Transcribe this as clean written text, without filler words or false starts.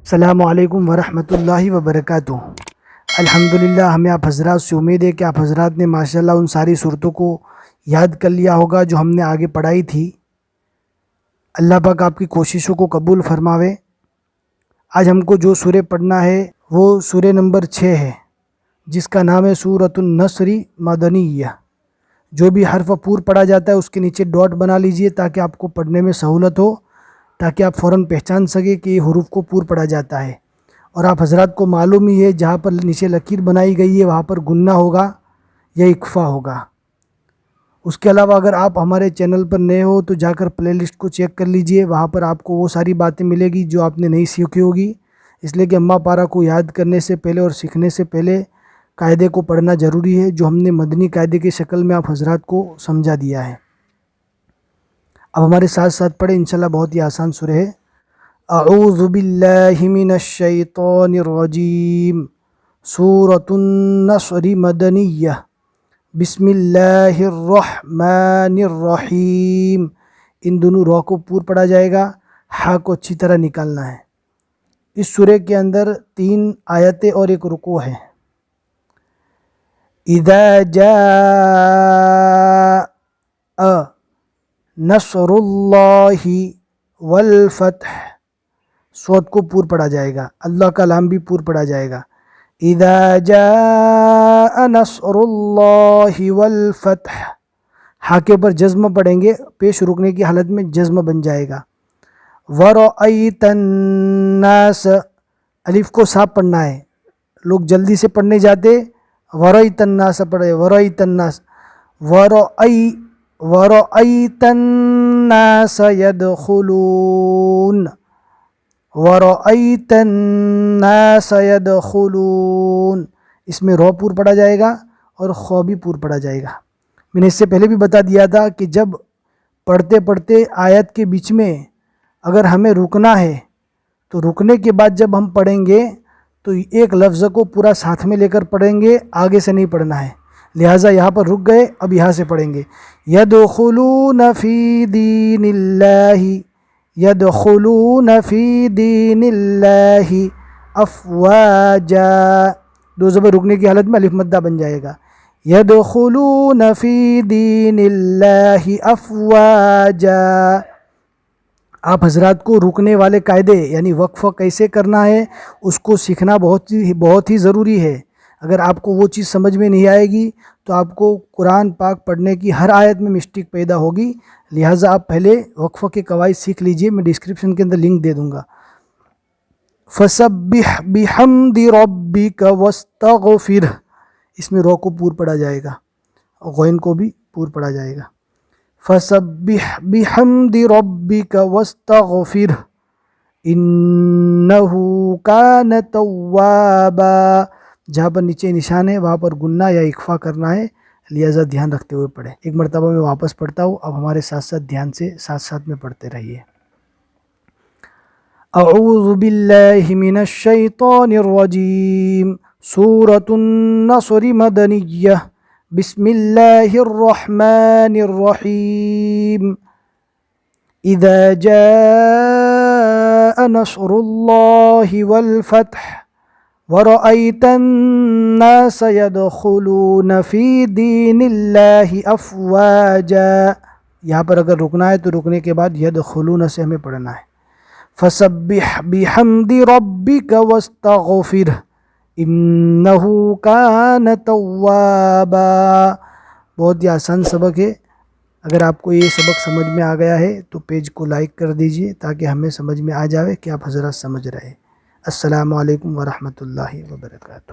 السلام علیکم ورحمۃ اللہ وبرکاتہ۔ الحمدللہ، ہمیں آپ حضرات سے امید ہے کہ آپ حضرات نے ماشاءاللہ ان ساری صورتوں کو یاد کر لیا ہوگا جو ہم نے آگے پڑھائی تھی۔ اللہ پاک آپ کی کوششوں کو قبول فرماوے۔ آج ہم کو جو سورہ پڑھنا ہے وہ سورہ نمبر 6 ہے، جس کا نام ہے سورۃ النصر مدنیہ۔ جو بھی حرف پور پڑھا جاتا ہے اس کے نیچے ڈاٹ بنا لیجئے تاکہ آپ کو پڑھنے میں سہولت ہو، تاکہ آپ فوراً پہچان سکیں کہ یہ حروف کو پور پڑھا جاتا ہے۔ اور آپ حضرات کو معلوم ہی ہے جہاں پر نیچے لکیر بنائی گئی ہے وہاں پر گنہ ہوگا یا اکفا ہوگا۔ اس کے علاوہ اگر آپ ہمارے چینل پر نئے ہو تو جا کر پلے لسٹ کو چیک کر لیجئے، وہاں پر آپ کو وہ ساری باتیں ملے گی جو آپ نے نہیں سیکھی ہوگی۔ اس لیے کہ اماں پارا کو یاد کرنے سے پہلے اور سیکھنے سے پہلے قاعدے کو پڑھنا ضروری ہے، جو ہم نے مدنی قاعدے کی شکل میں آپ حضرات کو سمجھا دیا ہے۔ اب ہمارے ساتھ ساتھ پڑھیں، انشاءاللہ بہت ہی آسان سورہ ہے۔ اعوذ باللہ من الشیطان الرجیم، سورۃ النصر مدنیہ، بسم اللہ الرحمن الرحیم۔ ان دونوں را کو پور پڑھا جائے گا، ہا کو اچھی طرح نکالنا ہے۔ اس سورہ کے اندر 3 آیتیں اور ایک رکوع ہے۔ اذا جاء نصر اللہ والفتح، صوت کو پور پڑھا جائے گا، اللہ کا لام بھی پور پڑھا جائے گا۔ اذا جاء نصر اللہ والفتح، ہا کے اوپر جزم پڑھیں گے، پیش رکنے کی حالت میں جزم بن جائے گا۔ ورأیت الناس، الف کو صاف پڑھنا ہے، لوگ جلدی سے پڑھنے جاتے ورأیت الناس پڑھے، ورأیت الناس، ورأیت الناس يدخلون، ورأیت الناس يدخلون، اس میں رو پور پڑھا جائے گا اور خو بھی پور پڑھا جائے گا۔ میں نے اس سے پہلے بھی بتا دیا تھا کہ جب پڑھتے پڑھتے آیت کے بیچ میں اگر ہمیں رکنا ہے تو رکنے کے بعد جب ہم پڑھیں گے تو ایک لفظ کو پورا ساتھ میں لے کر پڑھیں گے، آگے سے نہیں پڑھنا ہے۔ لہٰذا یہاں پر رک گئے، اب یہاں سے پڑھیں گے۔ يدخلون في دین اللہ، يدخلون في دین اللہ افواجا، دو زبر رکنے کی حالت میں الف مدہ بن جائے گا۔ يدخلون في دین اللہ افواجا۔ آپ حضرات کو رکنے والے قاعدے یعنی وقفہ کیسے کرنا ہے اس کو سیکھنا بہت ہی ضروری ہے۔ اگر آپ کو وہ چیز سمجھ میں نہیں آئے گی تو آپ کو قرآن پاک پڑھنے کی ہر آیت میں مسٹیک پیدا ہوگی۔ لہٰذا آپ پہلے وقفہ کے قواعد سیکھ لیجئے، میں ڈسکرپشن کے اندر لنک دے دوں گا۔ فَسَبِّحْ بِحَمْدِ رَبِّكَ وَاسْتَغْفِرْ، اس میں رو کو پور پڑھا جائے گا، غین کو بھی پور پڑھا جائے گا۔ فَسَبِّحْ بِحَمْدِ رَبِّكَ وَاسْتَغْفِرْ إِنَّهُ كَانَ تَوَّابًا، جہاں پر نیچے نشان ہے وہاں پر گنہ یا اکفا کرنا ہے، لہذا دھیان رکھتے ہوئے پڑھیں۔ ایک مرتبہ میں واپس پڑھتا ہوں، اب ہمارے ساتھ ساتھ دھیان سے ساتھ میں پڑھتے رہیے۔ اعوذ باللہ من الشیطان الرجیم، سورۃ النصر مدنیہ، بسم اللہ الرحمن الرحیم۔ اذا جاء نصر اللہ والفتح ورأیت الناس يدخلون في دین اللہ افواجا، یہاں پر اگر رکنا ہے تو رکنے کے بعد یدخلون سے ہمیں پڑھنا ہے۔ فسبح بحمد ربک واستغفر انہ کان توابا۔ بہت ہی آسان سبق ہے، اگر آپ کو یہ سبق سمجھ میں آ گیا ہے تو پیج کو لائک کر دیجئے تاکہ ہمیں سمجھ میں آ جاوے کہ آپ حضرات سمجھ رہے۔ السلام علیکم ورحمۃ اللہ وبرکاتہ۔